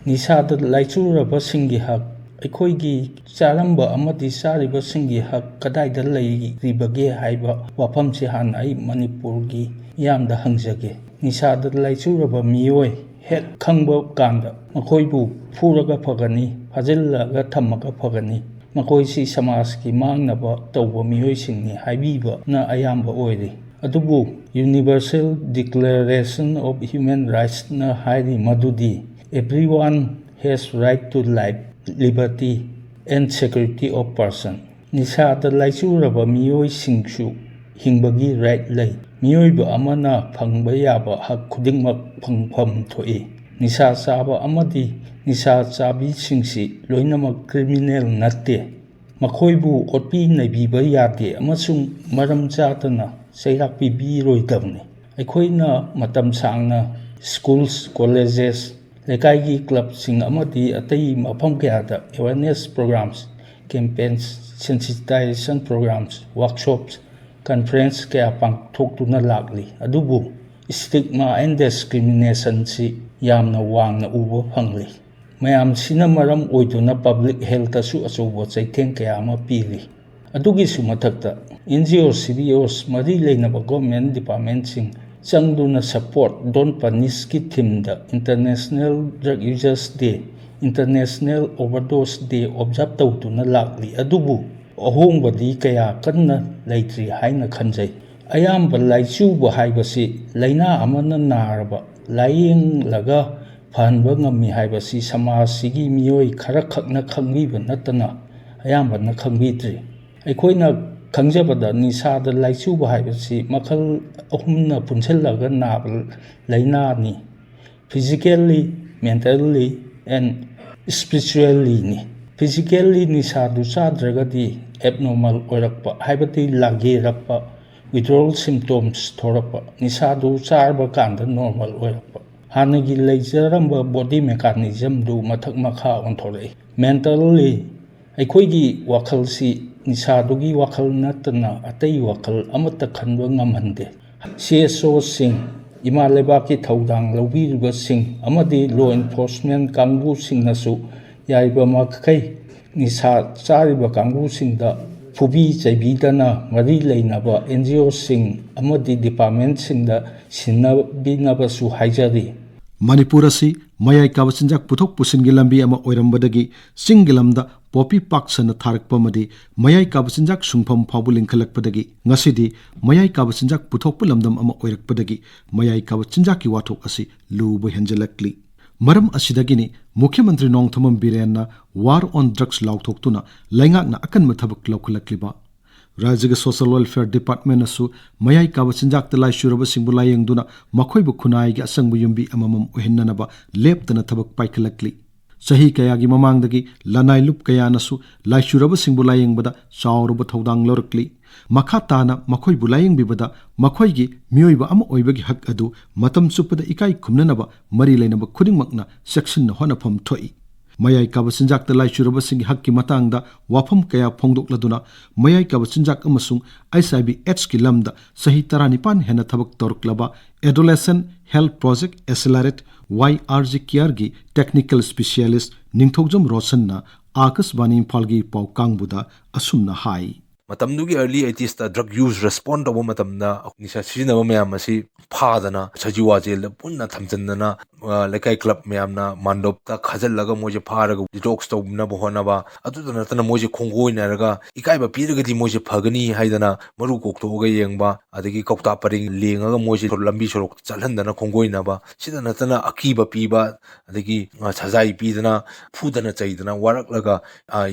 ꯅꯤꯁꯥꯗ ꯂꯥꯏꯆꯨꯔꯕꯁꯤꯡꯒꯤ ꯍꯛ, ꯑꯩꯈꯣꯏꯒꯤ ꯆꯥꯔꯝꯕ ꯑꯃꯗꯤ ꯆꯥꯔꯤꯕꯁꯤꯡꯒꯤ ꯍꯛ ꯀꯗꯥꯏꯗ ꯂꯩꯔꯤꯕꯒꯦ ꯍꯥꯏꯕ ꯋꯥꯐꯝꯁꯤ ꯍꯥꯟꯅ ꯑꯩ ꯃꯅꯤꯄꯨꯔꯒꯤ ꯃꯤꯌꯥꯝꯗ ꯍꯪꯖꯒꯦ꯫ ꯅꯤꯁꯥꯗ ꯂꯥꯏꯆꯨꯔꯕ ꯃꯤꯑꯣꯏ ꯍꯦꯛ ꯈꯪꯕ ꯀꯥꯟꯗ ꯃꯈꯣꯏꯕꯨ ꯐꯨꯔꯒ ꯐꯒꯅꯤ, ꯐꯥꯖꯤꯜꯂꯒ ꯊꯝꯃꯒ ꯐꯒꯅꯤ, ꯃꯈꯣꯏꯁꯤ ꯁꯃꯥꯖꯀꯤ ꯃꯥꯡꯅꯕ ꯇꯧꯕ ꯃꯤꯑꯣꯏꯁꯤꯡꯅꯤ ꯍꯥꯏꯕꯤꯕꯅ ꯑꯌꯥꯝꯕ ꯑꯣꯏꯔꯤ꯫ ꯑꯗꯨꯕꯨ ꯌꯨꯅꯤꯚꯔꯁꯦꯜ ꯗꯤꯀ꯭ꯂꯦꯔꯦꯁꯟ ꯑꯣꯐ ꯍ꯭ꯌꯨꯃꯦꯟ ꯔꯥꯏꯠꯁꯅ ꯍꯥꯏꯔꯤ ꯃꯗꯨꯗꯤ everyone has right to life, liberty and security of person. ꯅꯤꯁꯥꯗ ꯂꯥꯏꯆꯨꯔꯕ ꯃꯤꯑꯣꯏꯁꯤꯡꯁꯨ ꯍꯤꯡꯕꯒꯤ ꯔꯥꯏꯠ ꯂꯩ. ꯃꯤꯑꯣꯏꯕ ꯑꯃꯅ ꯐꯪꯕ ꯌꯥꯕ ꯍꯛ ꯈꯨꯗꯤꯡꯃꯛ ꯐꯪꯐꯝ ꯊꯣꯛꯏ. ꯅꯤꯁꯥ ꯆꯥꯕ ꯑꯃꯗꯤ ꯅꯤꯁꯥ ꯆꯥꯕꯤꯁꯤꯡꯁꯤ ꯂꯣꯏꯅꯃꯛ ꯀ꯭ꯔꯤꯃꯤꯅꯦꯜ ꯅꯠꯇꯦ. ꯃꯈꯣꯏꯕꯨ ꯑꯣꯠꯄꯤ ꯅꯩꯕꯤꯕ ꯌꯥꯗꯦ ꯑꯃꯁꯨꯡ ꯃꯔꯝ ꯆꯥꯗꯅ ꯆꯩꯔꯥꯛ ꯄꯤꯕꯤꯔꯣꯏꯗꯕꯅꯤ. ꯑꯩꯈꯣꯏꯅ ꯃꯇꯝ ꯁꯥꯡꯅ ꯁ꯭ꯀꯨꯜꯁ, ꯀꯣꯂꯦꯖꯦꯁ, ꯂꯩꯀꯥꯏꯒꯤ ꯀ꯭ꯂꯕꯁꯤꯡ ꯑꯃꯗꯤ ꯑꯇꯩ ꯃꯐꯝ ꯀꯌꯥꯗ awareness programmes, campaigns, sensitisation programmes, workshops, conference ꯀꯌꯥ ꯄꯥꯡꯊꯣꯛꯇꯨꯅ ꯂꯥꯛꯂꯤ. ꯑꯗꯨꯕꯨ ꯁ꯭ꯇꯤꯒꯃꯥ ꯑꯦꯟ ꯗꯤꯁꯀ꯭ꯔꯤꯃꯤꯅꯦꯁꯟꯁꯤ ꯌꯥꯝꯅ ꯋꯥꯡꯅ ꯎꯕ ꯐꯪꯂꯤ. ꯃꯌꯥꯝꯁꯤꯅ ꯃꯔꯝ ꯑꯣꯏꯗꯨꯅ ꯄꯕ꯭ꯂꯤꯛ ꯍꯦꯜꯊꯇꯁꯨ ꯑꯆꯧꯕ ꯆꯩꯊꯦꯡ ꯀꯌꯥ ꯑꯃ ꯄꯤꯔꯤ. ꯑꯗꯨꯒꯤꯁꯨ ꯃꯊꯛꯇ NGO, CBOs, ꯃꯔꯤ ꯂꯩꯅꯕ ꯒꯣꯔꯃꯦꯟꯠ ꯗꯤꯄꯥꯔꯠꯃꯦꯟꯠꯁꯤꯡ ꯆꯪꯗꯨꯅ ꯁꯄꯣꯔꯠ ꯗꯣꯟꯠ ꯄꯅꯤꯁꯀꯤ ꯊꯤꯝꯗ international drug users day, international overdose day ꯑꯣꯕꯖꯥꯔꯕ ꯇꯧꯗꯨꯅ ꯂꯥꯛꯂꯤ. ꯑꯗꯨꯕꯨ ꯑꯍꯣꯡꯕꯗꯤ ꯀꯌꯥ ꯀꯟꯅ ꯂꯩꯇ꯭ꯔꯤ ꯍꯥꯏꯅ ꯈꯟꯖꯩ. ꯑꯌꯥꯝꯕ ꯂꯥꯏꯆꯨꯕ ꯍꯥꯏꯕꯁꯤ ꯂꯥꯏꯅꯥ ꯑꯃꯅ ꯅꯥꯔꯕ ꯂꯥꯏꯌꯦꯡꯂꯒ ꯐꯍꯟꯕ ꯉꯝꯃꯤ ꯍꯥꯏꯕꯁꯤ ꯁꯃꯥꯖꯁꯤꯒꯤ ꯃꯤꯑꯣꯏ ꯈꯔꯈꯛꯅ ꯈꯪꯕꯤꯕ ꯅꯠꯇꯅ ꯑꯌꯥꯝꯕꯅ ꯈꯪꯕꯤꯗ꯭ꯔꯤ. ꯑꯩꯈꯣꯏꯅ ꯈꯪꯖꯕꯗ ꯅꯤꯁꯥꯗ ꯂꯥꯏꯆꯨꯕ ꯍꯥꯏꯕꯁꯤ ꯃꯈꯜ ꯑꯍꯨꯝꯅ ꯄꯨꯟꯁꯤꯜꯂꯒ ꯅꯥꯕ ꯂꯥꯏꯅꯥꯅꯤ: ꯐꯤꯖꯤꯀꯦꯜꯂꯤ, ꯃꯦꯟꯇꯦꯜꯂꯤ ꯑꯦꯟ ꯁ꯭ꯄꯤꯔꯤꯆꯨꯑꯦꯜꯂꯤꯅꯤ. ꯐꯤꯖꯤꯀꯦꯜꯂꯤ, ꯅꯤꯁꯥꯗꯨ ꯆꯥꯗ꯭ꯔꯒꯗꯤ ꯑꯦꯕꯅꯣꯔꯃꯦꯜ ꯑꯣꯏꯔꯛꯄ, ꯍꯥꯏꯕꯗꯤ ꯂꯥꯡꯒꯦꯔꯛꯄ, ꯋꯤꯗ꯭ꯔꯣꯋꯦꯜ ꯁꯤꯝꯞꯇꯣꯝꯁ ꯊꯣꯔꯛꯄ, ꯅꯤꯁꯥꯗꯨ ꯆꯥꯔꯕ ꯀꯥꯟꯗ ꯅꯣꯔꯃꯦꯜ ꯑꯣꯏꯔꯛꯄ, ꯍꯥꯟꯅꯒꯤ ꯂꯩꯖꯔꯝꯕ ꯕꯣꯗꯤ ꯃꯦꯀꯥꯅꯤꯖꯝꯗꯨ ꯃꯊꯛ ꯃꯈꯥ ꯑꯣꯟꯊꯣꯔꯛꯏ. ꯃꯦꯟꯇꯦꯜꯂꯤ, ꯑꯩꯈꯣꯏꯒꯤ ꯋꯥꯈꯜꯁꯤ ꯅꯤꯁꯥꯗꯨꯒꯤ ꯋꯥꯈꯜ ꯅꯠꯇꯅ ꯑꯇꯩ ꯋꯥꯈꯜ ꯑꯃꯠꯇ ꯈꯟꯕ ꯉꯝꯍꯟꯗꯦ. CSOꯁꯤꯡ, ꯏꯃꯥ ꯂꯩꯕꯥꯛꯀꯤ ꯊꯧꯗꯥꯡ ꯂꯧꯕꯤꯔꯤꯕꯁꯤꯡ ꯑꯃꯗꯤ ꯂꯣ ꯑꯦꯟꯐꯣꯔꯁꯃꯦꯟꯠ ꯀꯥꯡꯕꯨꯁꯤꯡꯅꯁꯨ ꯌꯥꯔꯤꯕꯃꯈꯩ ꯅꯤꯁꯥ ꯆꯥꯔꯤꯕ ꯀꯥꯡꯕꯨꯁꯤꯡꯗ ꯐꯨꯕꯤ ꯆꯩꯕꯤꯗꯅ ꯃꯔꯤ ꯂꯩꯅꯕ NGOꯁꯤꯡ ꯑꯃꯗꯤ ꯗꯤꯄꯥꯔꯠꯃꯦꯟꯠꯁꯤꯡꯗ ꯁꯤꯟꯅꯕꯤꯅꯕꯁꯨ ꯍꯥꯏꯖꯔꯤ. ꯃꯅꯤꯄꯨꯔ ꯑꯁꯤ ꯃꯌꯥꯏ ꯀꯥꯕ ꯆꯤꯟꯖꯥꯛ ꯄꯨꯊꯣꯛ ꯄꯨꯁꯤꯟꯒꯤ ꯂꯝꯕꯤ ꯑꯃ ꯑꯣꯏꯔꯝꯕꯗꯒꯤ ꯆꯤꯡꯒꯤ ꯂꯝꯗ ꯄꯣꯄꯤ ꯄꯥꯛ ꯁꯟꯅ ꯊꯥꯔꯛꯄ ꯑꯃꯗꯤ ꯃꯌꯥꯏ ꯀꯥꯕ ꯆꯤꯟꯖꯥꯛ ꯁꯨꯡꯐꯝ ꯐꯥꯎꯕ ꯂꯤꯡꯈꯠꯂꯛꯄꯗꯒꯤ ꯉꯁꯤꯗꯤ ꯃꯌꯥꯏ ꯀꯥꯕ ꯆꯤꯟꯖꯥꯛ ꯄꯨꯊꯣꯛꯄ ꯂꯝꯗꯝ ꯑꯃ ꯑꯣꯏꯔꯛꯄꯗꯒꯤ ꯃꯌꯥꯏ ꯀꯥꯕ ꯆꯤꯟꯖꯥꯛꯀꯤ ꯋꯥꯊꯣꯛ ꯑꯁꯤ ꯂꯨꯕ ꯍꯦꯟꯖꯜꯂꯛꯂꯤ. ꯃꯔꯝ ꯑꯁꯤꯗꯒꯤꯅꯤ ꯃꯨꯈ꯭ꯌ ꯃꯟꯇ꯭ꯔꯤ ꯅꯣꯡꯊꯣꯝꯕꯝ ꯕꯤꯔꯦꯟꯅ ꯋꯥꯔ ꯑꯣꯟ ꯗ꯭ꯔꯒꯁ ꯂꯥꯎꯊꯣꯛꯇꯨꯅ ꯂꯩꯉꯥꯛꯅ ꯑꯀꯟꯕ ꯊꯕꯛ ꯂꯧꯈꯠꯂꯛꯂꯤꯕ. ꯔꯥꯖ꯭ꯌꯒꯤ ꯁꯣꯁꯤꯌꯦꯜ ꯋꯦꯜꯐꯦꯌꯔ ꯗꯤꯄꯥꯔꯠꯃꯦꯟꯠꯅꯁꯨ ꯃꯌꯥꯏ ꯀꯥꯕ ꯆꯤꯟꯖꯥꯛꯇ ꯂꯥꯏꯆꯨꯔꯕꯁꯤꯡꯕꯨ ꯂꯥꯌꯦꯡꯗꯨꯅ ꯃꯈꯣꯏꯕꯨ ꯈꯨꯟꯅꯥꯏꯒꯤ ꯑꯁꯪꯕ ꯌꯨꯝꯕꯤ ꯑꯃꯃꯝ ꯑꯣꯏꯍꯟꯅꯅꯕ ꯂꯦꯞꯇꯅ ꯊꯕꯛ ꯄꯥꯏꯈꯠꯂꯛꯂꯤ. ꯆꯍꯤ ꯀꯌꯥꯒꯤ ꯃꯃꯥꯡꯗꯒꯤ ꯂꯅꯥꯏ ꯂꯨꯞ ꯀꯌꯥꯅꯁꯨ ꯂꯥꯏꯆꯨꯔꯕꯁꯤꯡꯕꯨ ꯂꯥꯌꯦꯡꯕꯗ ꯆꯥꯎꯔꯕ ꯊꯧꯗꯥꯡ ꯂꯧꯔꯛꯂꯤ. ꯃꯈꯥ ꯇꯥꯅ ꯃꯈꯣꯏꯕꯨ ꯂꯥꯌꯦꯡꯕꯤꯕꯗ ꯃꯈꯣꯏꯒꯤ ꯃꯤꯑꯣꯏꯕ ꯑꯃ ꯑꯣꯏꯕꯒꯤ ꯍꯛ ꯑꯗꯨ ꯃꯇꯝ ꯆꯨꯞꯄꯗ ꯏꯀꯥꯏ ꯈꯨꯝꯅꯅꯕ ꯃꯔꯤ ꯂꯩꯅꯕ ꯈꯨꯗꯤꯡꯃꯛꯅ ꯆꯦꯛꯁꯤꯟꯅ ꯍꯣꯠꯅꯐꯝ ꯊꯣꯛꯏ. ꯃꯌꯥꯏ ꯀꯥꯕ ꯆꯤꯟꯖꯥꯛꯇ ꯂꯥꯏꯆꯨꯔꯕꯁꯤꯡꯒꯤ ꯍꯛꯀꯤ ꯃꯇꯥꯡꯗ ꯋꯥꯐꯝ ꯀꯌꯥ ꯐꯣꯡꯗꯣꯛꯂꯗꯨꯅ ꯃꯌꯥꯏ ꯀꯥꯕ ꯆꯤꯟꯖꯥꯛ ꯑꯃꯁꯨꯡ HIV/AIDS ꯒꯤ ꯂꯝꯗ ꯆꯍꯤ 19 ꯍꯦꯟꯅ ꯊꯕꯛ ꯇꯧꯔꯛꯂꯕ ꯑꯦꯗꯣꯂꯦꯁꯦꯟꯠ ꯍꯦꯜꯊ ꯄ꯭ꯔꯣꯖꯦꯛꯠ ꯑꯦꯁꯤꯂꯔꯦꯠ YRG ꯀꯤꯌꯔꯒꯤ ꯇꯦꯛꯅꯤꯀꯦꯜ ꯁ꯭ꯄꯦꯁꯤꯌꯦꯂꯤꯁꯠ ꯅꯤꯡꯊꯧꯖꯝ ꯔꯣꯁꯟꯅ ꯑꯥꯀꯥꯁꯕꯥꯅꯤ ꯏꯝꯐꯥꯜꯒꯤ ꯄꯥꯎ ꯀꯥꯡꯕꯨꯗ ꯑꯁꯨꯝꯅ ꯍꯥꯏ. ꯃꯇꯝꯗꯨꯒꯤ ꯑꯔꯂꯤ 80sꯇ ꯗ꯭ꯔꯒ ꯌꯨꯁ ꯔꯦꯁꯄꯣꯟ ꯇꯧꯕ ꯃꯇꯝꯗ ꯅꯤꯁꯥ ꯁꯤꯖꯤꯟꯅꯕ ꯃꯌꯥꯝ ꯑꯁꯤ ꯐꯥꯗꯅ ꯁꯖꯤꯋꯥ ꯖꯦꯜꯗ ꯄꯨꯟꯅ ꯊꯝꯖꯤꯟꯗꯅ ꯂꯩꯀꯥꯏ ꯀ꯭ꯂꯕ ꯃꯌꯥꯝꯅ ꯃꯥꯟꯗꯣꯞꯇ ꯈꯥꯖꯤꯜꯂꯒ ꯃꯣꯏꯁꯦ ꯐꯥꯔꯒ ꯗꯤꯇꯣꯛꯁ ꯇꯧꯅꯕ ꯍꯣꯠꯅꯕ, ꯑꯗꯨꯗ ꯅꯠꯇꯅ ꯃꯣꯏꯁꯦ ꯈꯣꯡꯒꯣꯏꯅꯔꯒ ꯏꯀꯥꯏꯕ ꯄꯤꯔꯒꯗꯤ ꯃꯣꯏꯁꯦ ꯐꯒꯅꯤ ꯍꯥꯏꯗꯅ ꯃꯔꯨ ꯀꯣꯛꯊꯣꯛꯑꯒ ꯌꯦꯡꯕ, ꯑꯗꯒꯤ ꯀꯧꯇꯥ ꯄꯔꯦꯡ ꯂꯦꯡꯉꯒ ꯃꯣꯏꯁꯦ ꯂꯝꯕꯤ ꯁꯣꯔꯣꯛꯇ ꯆꯠꯍꯟꯗꯅ ꯈꯣꯡꯒꯣꯏꯅꯕ, ꯁꯤꯗ ꯅꯠꯇꯅ ꯑꯀꯤꯕ ꯄꯤꯕ, ꯑꯗꯒꯤ ꯁꯖꯥꯏ ꯄꯤꯗꯅ ꯐꯨꯗꯅ ꯆꯩꯗꯅ ꯋꯥꯔꯛꯂꯒ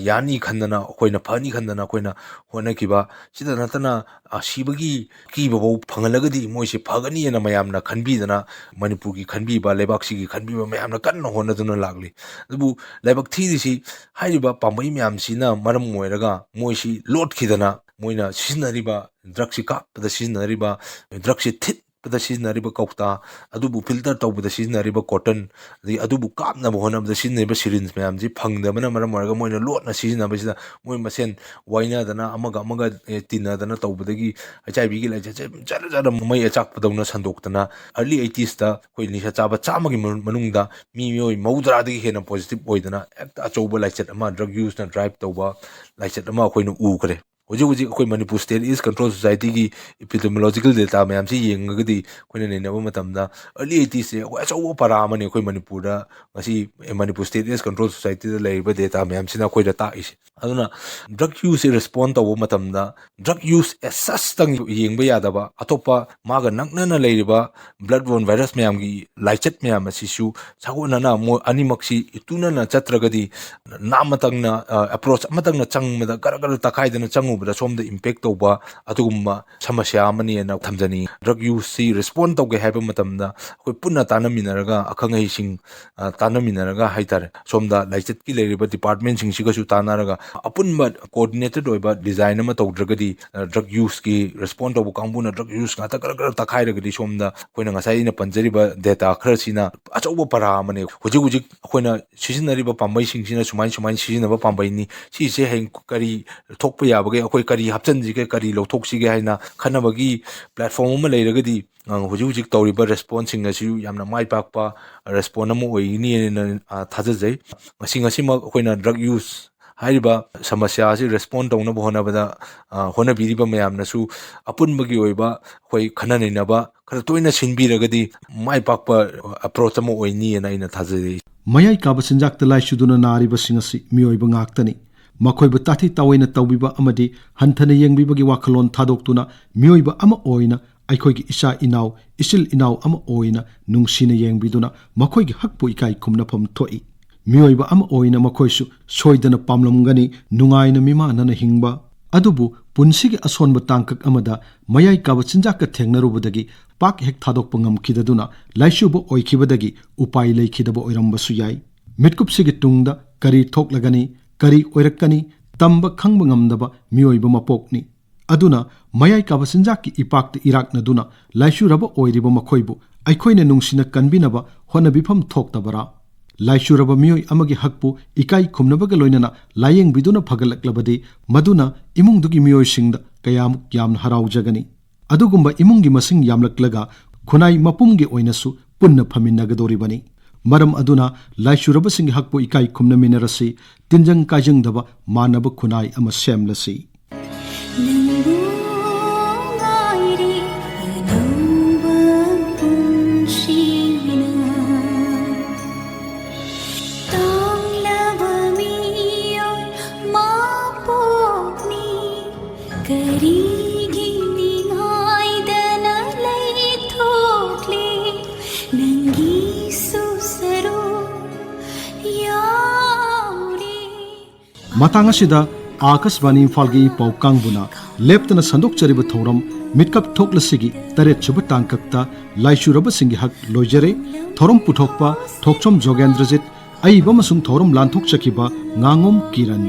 ꯌꯥꯅꯤ ꯈꯟꯗꯅ ꯑꯩꯈꯣꯏꯅ ꯐꯅꯤ ꯈꯟꯗꯅ ꯑꯩꯈꯣꯏꯅ ꯍꯣꯠꯅꯈꯤꯕ, ꯁꯤꯗ ꯅꯠꯇꯅ ꯁꯤꯕꯒꯤ ꯀꯤꯕꯐꯥꯎ ꯐꯪꯍꯜꯂꯒꯗꯤ ꯃꯣꯏꯁꯦ ꯐꯒꯅꯤꯅ ꯃꯌꯥꯝꯅ ꯈꯟꯕꯤꯗꯅ ꯃꯅꯤꯄꯨꯔꯒꯤ ꯈꯟꯕꯤꯕ, ꯂꯩꯕꯥꯛꯁꯤꯒꯤ ꯈꯟꯕꯤꯕ ꯃꯌꯥꯝꯅ ꯀꯟꯅ ꯍꯣꯠꯅꯗꯨꯅ ꯂꯥꯛꯂꯤ. ꯑꯗꯨꯕꯨ ꯂꯥꯏꯕꯛ ꯊꯤꯔꯤꯁꯤ ꯍꯥꯏꯔꯤꯕ ꯄꯥꯝꯕꯩ ꯃꯌꯥꯝꯁꯤꯅ ꯃꯔꯝ ꯑꯣꯏꯔꯒ ꯃꯣꯏꯁꯤ ꯂꯣꯠꯈꯤꯗꯅ ꯃꯣꯏꯅ ꯁꯤꯖꯤꯟꯅꯔꯤꯕ ꯗ꯭ꯔꯒꯁꯤ ꯀꯥꯞꯄꯗ ꯁꯤꯖꯤꯟꯅꯔꯤꯕ, ꯗ꯭ꯔꯒꯁꯤ ꯊꯤꯠꯄꯗ ꯁꯤꯖꯤꯟꯅꯔꯤꯕ ꯀꯧꯇꯥ, ꯑꯗꯨꯕꯨ ꯐꯤꯜꯇꯔ ꯇꯧꯕꯗ ꯁꯤꯖꯤꯟꯅꯔꯤꯕ ꯀꯣꯇꯟ, ꯑꯗꯒꯤ ꯑꯗꯨꯕꯨ ꯀꯥꯞꯅꯕ ꯍꯣꯠꯅꯕꯗ ꯁꯤꯖꯤꯟꯅꯔꯤꯕ ꯁꯤꯔꯤꯟꯖ ꯃꯌꯥꯝꯁꯤ ꯐꯪꯗꯕꯅ ꯃꯔꯝ ꯑꯣꯏꯔꯒ ꯃꯣꯏꯅ ꯂꯣꯠꯅ ꯁꯤꯖꯤꯟꯅꯕꯁꯤꯗ ꯃꯣꯏ ꯃꯁꯦꯟ ꯋꯥꯏꯅꯗꯅ ꯑꯃꯒ ꯑꯃꯒ ꯇꯤꯟꯅꯗꯅ ꯇꯧꯕꯗꯒꯤ HIV ꯒꯤ ꯂꯥꯏꯆꯠꯁꯦ ꯖꯔ ꯃꯩ ꯑꯆꯥꯛꯄꯗꯧꯅ ꯁꯟꯗꯣꯛꯇꯅ ꯑꯔꯂꯤ 80sꯇ ꯑꯩꯈꯣꯏ ꯅꯤꯁꯥ ꯆꯥꯕ 100ꯒꯤ ꯃꯅꯨꯡꯗ ꯃꯤꯑꯣꯏ 90ꯗꯒꯤ ꯍꯦꯟꯅ ꯄꯣꯖꯤꯇꯤቭ ꯑꯣꯏꯗꯅ ꯍꯦꯛꯇ ꯑꯆꯧꯕ ꯂꯥꯏꯆꯠ ꯑꯃ, ꯗ꯭ꯔꯒ ꯌꯨꯁꯅ ꯗ꯭ꯔꯥꯏꯚ ꯇꯧꯕ ꯂꯥꯏꯆꯠ ꯑꯃ ꯑꯩꯈꯣꯏꯅ ꯎꯈ꯭ꯔꯦ. ꯍꯧꯖꯤꯛ ꯑꯩꯈꯣꯏ ꯃꯅꯤꯄꯨꯔ ꯁ꯭ꯇꯦꯠ ꯏꯁ ꯀꯟꯇ꯭ꯔꯣꯜ ꯁꯣꯁꯥꯏꯇꯤꯒꯤ ꯏꯄꯤꯗꯦꯃꯣꯂꯣꯖꯤꯀꯦꯜ ꯗꯦꯇꯥ ꯃꯌꯥꯝꯁꯤ ꯌꯦꯡꯉꯒꯗꯤ ꯑꯩꯈꯣꯏꯅ ꯅꯩꯅꯕ ꯃꯇꯝꯗ ꯑꯔꯂꯤ 80ꯁꯦ ꯑꯩꯈꯣꯏ ꯑꯆꯧꯕ ꯄꯔꯥ ꯑꯃꯅꯤ ꯑꯩꯈꯣꯏ ꯃꯅꯤꯄꯨꯔꯗ ꯉꯁꯤ ꯃꯅꯤꯄꯨꯔ ꯁ꯭ꯇꯦꯠ ꯏꯁ ꯀꯟꯇ꯭ꯔꯣꯜ ꯁꯣꯁꯥꯏꯇꯤꯗ ꯂꯩꯔꯤꯕ ꯗꯦꯇꯥ ꯃꯌꯥꯝꯁꯤꯅ ꯑꯩꯈꯣꯏꯗ ꯇꯥꯛꯏꯁꯦ ꯑꯗꯨꯅ ꯗ꯭ꯔꯛ ꯌꯨꯁꯁꯦ ꯔꯦꯁꯄꯣꯟ ꯇꯧꯕ ꯃꯇꯝꯗ ꯗ꯭ꯔꯛ ꯌꯨꯁ ꯑꯦꯁꯁꯇꯪ ꯌꯦꯡꯕ ꯌꯥꯗꯕ ꯑꯇꯣꯞꯄ ꯃꯥꯒ ꯅꯛꯅꯅ ꯂꯩꯔꯤꯕ ꯕ꯭ꯂꯗ ꯕꯣꯔꯟ ꯚꯥꯏꯔꯁ ꯃꯌꯥꯝꯒꯤ ꯂꯥꯏꯆꯠ ꯃꯌꯥꯝ ꯑꯁꯤꯁꯨ ꯁꯥꯒꯣꯟꯅꯅ ꯑꯅꯤꯃꯛꯁꯤ ꯇꯨꯅꯅ ꯆꯠꯇ꯭ꯔꯒꯗꯤ ꯑꯃꯇꯪꯅ ꯑꯦꯄ꯭ꯔꯣꯆ ꯑꯃꯇꯪꯅ ꯆꯪꯕꯗ ꯒꯔ ꯇꯛꯈꯥꯏꯗꯅ ꯆꯪꯉꯨꯕꯗ ꯁꯣꯝꯗ ꯏꯝꯄꯦꯛ ꯇꯧꯕ ꯑꯗꯨꯒꯨꯝꯕ ꯁꯃꯁ꯭ꯌꯥ ꯑꯃꯅꯦꯅ ꯊꯝꯖꯅꯤꯡꯉꯤ ꯗ꯭ꯔꯛ ꯌꯨꯁꯁꯤ ꯔꯦꯁꯄꯣꯟ ꯇꯧꯒꯦ ꯍꯥꯏꯕ ꯃꯇꯝꯗ ꯑꯩꯈꯣꯏ ꯄꯨꯟꯅ ꯇꯥꯟꯅꯃꯤꯟꯅꯔꯒ ꯑꯈꯪ ꯑꯍꯩꯁꯤꯡ ꯇꯥꯟꯅꯃꯤꯟꯅꯔꯒ ꯍꯥꯏꯇꯥꯔꯦ ꯁꯣꯝꯗ ꯂꯥꯏꯆꯠꯀꯤ ꯂꯩꯔꯤꯕ ꯗꯤꯄꯥꯔꯠꯃꯦꯟꯁꯤꯡꯁꯤꯒꯁꯨ ꯇꯥꯟꯅꯔꯒ ꯑꯄꯨꯟꯕ ꯀꯣꯑꯣꯔꯗꯤꯅꯦꯇꯦꯗ ꯑꯣꯏꯕ ꯗꯤꯖꯥꯏꯟ ꯑꯃ ꯇꯧꯗ꯭ꯔꯒꯗꯤ ꯗ꯭ꯔꯛ ꯌꯨꯁꯀꯤ ꯔꯦꯁꯄꯣꯟ ꯇꯧꯕ ꯀꯥꯡꯕꯨꯅ ꯗ꯭ꯔꯛ ꯌꯨꯁ ꯉꯥꯛꯇ ꯒꯔ ꯇꯛꯈꯥꯏꯔꯒꯗꯤ ꯁꯣꯝꯗ ꯑꯩꯈꯣꯏꯅ ꯉꯁꯥꯏ ꯑꯩꯅ ꯄꯟꯖꯔꯤꯕ ꯗꯦꯇꯥ ꯈꯔꯁꯤꯅ ꯑꯆꯧꯕ ꯄꯔꯥ ꯑꯃꯅꯦ ꯍꯧꯖꯤꯛ ꯑꯩꯈꯣꯏꯅ ꯁꯤꯖꯤꯟꯅꯔꯤꯕ ꯄꯥꯝꯕꯩꯁꯤꯡꯁꯤꯅ ꯁꯨꯃꯥꯏꯅ ꯁꯤꯖꯤꯟꯅꯕ ꯄꯥꯝꯕꯩꯅꯤ ꯁꯤꯁꯦ ꯍꯌꯦꯡ ꯀꯔꯤ ꯊꯣꯛꯄ ꯌꯥꯕꯒꯦ ꯑꯩꯈꯣꯏ ꯀꯔꯤ ꯍꯥꯞꯆꯤꯟꯁꯤꯒꯦ ꯀꯔꯤ ꯂꯧꯊꯣꯛꯁꯤꯒꯦ ꯍꯥꯏꯅ ꯈꯟꯅꯕꯒꯤ ꯄ꯭ꯂꯦꯠꯐꯣꯝ ꯑꯃ ꯂꯩꯔꯒꯗꯤ ꯍꯧꯖꯤꯛ ꯇꯧꯔꯤꯕ ꯔꯦꯁꯄꯣꯟꯁꯤꯡ ꯑꯁꯤꯁꯨ ꯌꯥꯝꯅ ꯃꯥꯏ ꯄꯥꯛꯄ ꯔꯦꯁꯄꯣꯟ ꯑꯃ ꯑꯣꯏꯒꯅꯤꯅ ꯊꯥꯖꯖꯩ ꯉꯁꯤꯃꯛ ꯑꯩꯈꯣꯏꯅ ꯗ꯭ꯔꯛ ꯌꯨꯁ ꯍꯥꯏꯔꯤꯕ ꯁꯃꯁ꯭ꯌꯥ ꯑꯁꯤ ꯔꯦꯁꯄꯣꯟ ꯇꯧꯅꯕ ꯍꯣꯠꯅꯕꯗ ꯍꯣꯠꯅꯕꯤꯔꯤꯕ ꯃꯌꯥꯝꯅꯁꯨ ꯑꯄꯨꯟꯕꯒꯤ ꯑꯣꯏꯕ ꯑꯩꯈꯣꯏ ꯈꯟꯅ ꯅꯩꯅꯕ ꯈꯔ ꯇꯣꯏꯅ ꯁꯤꯟꯕꯤꯔꯒꯗꯤ ꯃꯥꯏ ꯄꯥꯛꯄ ꯑꯦꯄ꯭ꯔꯣꯆ ꯑꯃ ꯑꯣꯏꯅꯤꯅ ꯑꯩꯅ ꯊꯥꯖꯩ ꯃꯌꯥꯏ ꯀꯥꯕ ꯆꯤꯟꯖꯥꯛꯇ ꯂꯥꯏꯆꯨꯗꯨꯅ ꯅꯥꯔꯤꯕꯁꯤꯡ ꯑꯁꯤ ꯃꯤꯑꯣꯏꯕ ꯉꯥꯛꯇꯅꯤ ꯃꯈꯣꯏꯕꯨ ꯇꯥꯊꯤ ꯇꯥꯑꯣꯏꯅ ꯇꯧꯕꯤꯕ ꯑꯃꯗꯤ ꯍꯟꯊꯅ ꯌꯦꯡꯕꯤꯕꯒꯤ ꯋꯥꯈꯜꯂꯣꯟ ꯊꯥꯗꯣꯛꯇꯨꯅ ꯃꯤꯑꯣꯏꯕ ꯑꯃ ꯑꯣꯏꯅ ꯑꯩꯈꯣꯏꯒꯤ ꯏꯆꯥ ꯏꯅꯥꯎ ꯏꯆꯤꯜ ꯏꯅꯥꯎ ꯑꯃ ꯑꯣꯏꯅ ꯅꯨꯡꯁꯤꯅ ꯌꯦꯡꯕꯤꯗꯨꯅ ꯃꯈꯣꯏꯒꯤ ꯍꯛꯄꯨ ꯏꯀꯥꯏ ꯈꯨꯝꯅꯐꯝ ꯊꯣꯛꯏ ꯃꯤꯑꯣꯏꯕ ꯑꯃ ꯑꯣꯏꯅ ꯃꯈꯣꯏꯁꯨ ꯁꯣꯏꯗꯅ ꯄꯥꯝꯂꯝꯒꯅꯤ ꯅꯨꯡꯉꯥꯏꯅ ꯃꯤꯃꯥꯟꯅꯅ ꯍꯤꯡꯕ ꯑꯗꯨꯕꯨ ꯄꯨꯟꯁꯤꯒꯤ ꯑꯁꯣꯟꯕ ꯇꯥꯡꯀꯛ ꯑꯃꯗ ꯃꯌꯥꯏ ꯀꯥꯕ ꯆꯤꯟꯖꯥꯛꯀ ꯊꯦꯡꯅꯔꯨꯕꯗꯒꯤ ꯄꯥꯛ ꯍꯦꯛ ꯊꯥꯗꯣꯛꯄ ꯉꯝꯈꯤꯗꯗꯨꯅ ꯂꯥꯏꯆꯨꯕ ꯑꯣꯏꯈꯤꯕꯗꯒꯤ ꯎꯄꯥꯏ ꯂꯩꯈꯤꯗꯕ ꯑꯣꯏꯔꯝꯕꯁꯨ ꯌꯥꯏ ꯃꯤꯠꯀꯨꯞꯁꯤꯒꯤ ꯇꯨꯡꯗ ꯀꯔꯤ ꯊꯣꯛꯂꯒꯅꯤ ꯀꯔꯤ ꯑꯣꯏꯔꯛꯀꯅꯤ ꯇꯝꯕ ꯈꯪꯕ ꯉꯝꯗꯕ ꯃꯤꯑꯣꯏꯕ ꯃꯄꯣꯛꯅꯤ ꯑꯗꯨꯅ ꯃꯌꯥꯏ ꯀꯥꯕ ꯆꯤꯟꯖꯥꯛꯀꯤ ꯏꯄꯥꯛꯇ ꯏꯔꯥꯛꯅꯗꯨꯅ ꯂꯥꯏꯆꯨꯔꯕ ꯑꯣꯏꯔꯤꯕ ꯃꯈꯣꯏꯕꯨ ꯑꯩꯈꯣꯏꯅ ꯅꯨꯡꯁꯤꯅ ꯀꯟꯕꯤꯅꯕ ꯍꯣꯠꯅꯕꯤꯐꯝ ꯊꯣꯛꯇꯕꯔꯥ ꯂꯥꯏꯆꯨꯔꯕ ꯃꯤꯑꯣꯏ ꯑꯃꯒꯤ ꯍꯛꯄꯨ ꯏꯀꯥꯏ ꯈꯨꯝꯅꯕꯒ ꯂꯣꯏꯅꯅ ꯂꯥꯌꯦꯡꯕꯤꯗꯨꯅ ꯐꯒꯠꯂꯛꯂꯕꯗꯤ ꯃꯗꯨꯅ ꯏꯃꯨꯡꯗꯨꯒꯤ ꯃꯤꯑꯣꯏꯁꯤꯡꯗ ꯀꯌꯥꯃꯨꯛ ꯌꯥꯝꯅ ꯍꯔꯥꯎꯖꯒꯅꯤ ꯑꯗꯨꯒꯨꯝꯕ ꯏꯃꯨꯡꯒꯤ ꯃꯁꯤꯡ ꯌꯥꯝꯂꯛꯂꯒ ꯈꯨꯟꯅꯥꯏ ꯃꯄꯨꯝꯒꯤ ꯑꯣꯏꯅꯁꯨ ꯄꯨꯟꯅ ꯐꯝꯃꯤꯟꯅꯒꯗꯧꯔꯤꯕꯅꯤ ꯃꯔꯝ ꯑꯗꯨꯅ ꯂꯥꯏꯆꯨꯔꯕꯁꯤꯡꯒꯤ ꯍꯛꯄꯨ ꯏꯀꯥꯏ ꯈꯨꯝꯅꯃꯤꯟꯅꯔꯁꯤ ꯇꯤꯟꯖꯪ ꯀꯥꯏꯖꯪꯗꯕ ꯃꯥꯟꯅꯕ ꯈꯨꯟꯅꯥꯏ ꯑꯃ ꯁꯦꯝꯂꯁꯤ ꯃꯇꯥꯡ ꯑꯁꯤꯗ आकाशवाणी इम्फालगी पाउ कांगबुना लेप्तना संदोकचरिबा थौरम मिटकप थोक्लसिगी 8 तांकक्ता लाइचुरबसिंगी हक लोइजरे थौरम पुथोकपा थोकचोम जोगेंद्रजित अइबा मसुंग थौरम लांथोक चकिबा ngangom Kiran